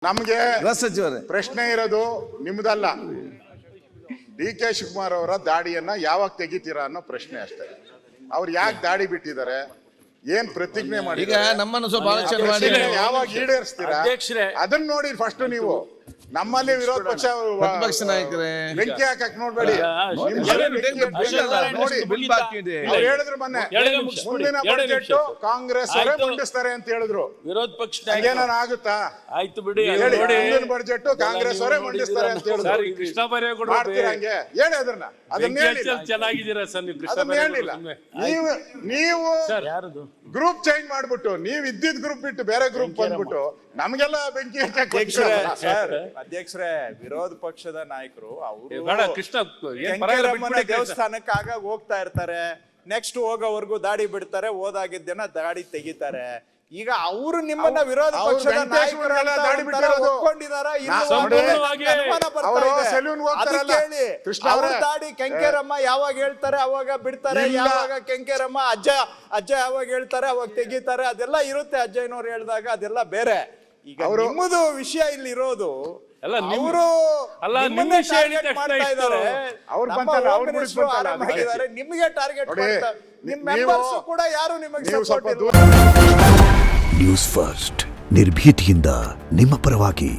ನಮಗೆ ಗೃಹ ಸಚಿವರೇ ಪ್ರಶ್ನೆ ಇರೋದು ನಿಮ್ದಲ್ಲ, ಡಿ.ಕೆ. ಶಿವಕುಮಾರ್ ಅವರ ದಾಡಿಯನ್ನ ಯಾವಾಗ ತೆಗಿತೀರಾ ಅನ್ನೋ ಪ್ರಶ್ನೆ ಅಷ್ಟೇ. ಅವ್ರು ಯಾಕೆ ದಾಡಿ ಬಿಟ್ಟಿದ್ದಾರೆ, ಏನ್ ಪ್ರತಿಜ್ಞೆ ಮಾಡಿ, ಈಗ ನಮ್ಮನ್ನು ಸ್ವಲ್ಪ ಆಲೋಚನೆ ಮಾಡಿ ಯಾವಾಗ ಈಡೇರಿಸ್ತೀರಾ ಅದನ್ನ ನೋಡಿ ಫಸ್ಟ್. ನೀವು ನಮ್ಮಲ್ಲಿ ವಿರೋಧ ಪಕ್ಷ ಪ್ರತಿಪಕ್ಷ ನಾಯಕರೇ ಬೆಂಕಿ ಹಾಕಕ್ ನೋಡ್ಬೇಡಿ. ನೋಡಿ ಅವ್ರು ಹೇಳಿದ್ರು ಮೊನ್ನೆ ಮುಂದಿನ ಬಜೆಟ್ ಕಾಂಗ್ರೆಸ್ ಅವರೇ ಮಂಡಿಸ್ತಾರೆ ಅಂತ ಹೇಳಿದ್ರು. ವಿರೋಧ ಪಕ್ಷ ಏನಾರ ಆಗುತ್ತಾ? ಆಯ್ತು ಬಿಡಿ, ಮುಂದಿನ ಬಜೆಟ್ ಕಾಂಗ್ರೆಸ್ ಅವರೇ ಮಂಡಿಸ್ತಾರೆ ಅಂತ ಹೇಳಿದ್ರು. ಕೃಷ್ಣ ಬೈರೇಗೌಡ ಮಾಡ್ತೀರಾ ಹಂಗೆ? ಹೇಳಿ ಅದನ್ನ. ಅದನ್ನ ಹೇಳಿಲ್ಲ, ಚೆನ್ನಾಗಿದ್ದೀರಾ ಸರ್ ನೀವು? ಕೃಷ್ಣ ಅದನ್ನ ಹೇಳಿಲ್ಲ. ನೀವು ಯಾರದು ಗ್ರೂಪ್ ಚೇಂಜ್ ಮಾಡ್ಬಿಟ್ಟು, ನೀವು ಇದ್ದಿದ್ ಗ್ರೂಪ್ ಬಿಟ್ಟು ಬೇರೆ ಗ್ರೂಪ್ ಬಂದ್ಬಿಟ್ಟು ನಮ್ಗೆಲ್ಲ ಬೆಂಕಿ ಅಧ್ಯಕ್ಷರೇ, ವಿರೋಧ ಪಕ್ಷದ ನಾಯಕರು ಬೇಡ ಕೃಷ್ಣ ದೇವಸ್ಥಾನಕ್ಕೆ ಆಗಾಗ ಹೋಗ್ತಾ ಇರ್ತಾರೆ. ನೆಕ್ಸ್ಟ್ ಹೋಗೋವರೆಗೂ ದಾಡಿ ಬಿಡ್ತಾರೆ, ಹೋದಾಗಿದ್ದೇನ ದಾಡಿ ತೆಗಿತಾರೆ. ಈಗ ಅವರು ನಿಮ್ಮನ್ನ ವಿರೋಧ ಪಕ್ಷದ ನಾಯಕರೆಲ್ಲ ದಾಡಿ ದಾಡಿ ಕೆಂಕೇರಮ್ಮ ಯಾವಾಗ ಹೇಳ್ತಾರೆ ಅವಾಗ ಬಿಡ್ತಾರೆ, ಯಾವಾಗ ಕೆಂಕೇರಮ್ಮ ಅಜ್ಜ ಯಾವಾಗ ಹೇಳ್ತಾರೆ ಅವಾಗ ತೆಗಿತಾರೆ. ಅದೆಲ್ಲ ಇರುತ್ತೆ. ಅಜ್ಜಯ್ಯನವ್ರು ಹೇಳಿದಾಗ ಅದೆಲ್ಲ ಬೇರೆ. ಈಗ ನಿಮ್ಮದು ವಿಷಯ ಇಲ್ಲಿ ಇರೋದು ನಿಮಗೆ ಟಾರ್ಗೆಟ್ ಮಾಡ್ತಾರೆ. ನಿಮ್ಮ ಮೆಂಬರ್ಸ್ ಕೂಡ ಯಾರು ನಿಮಗೆ ಸಪೋರ್ಟ್ ಇಲ್ಲ. ನ್ಯೂಸ್ ಫಸ್ಟ್ ನಿರ್ಭೀತಿಯಿಂದ ನಿಮ್ಮ ಪರವಾಗಿ.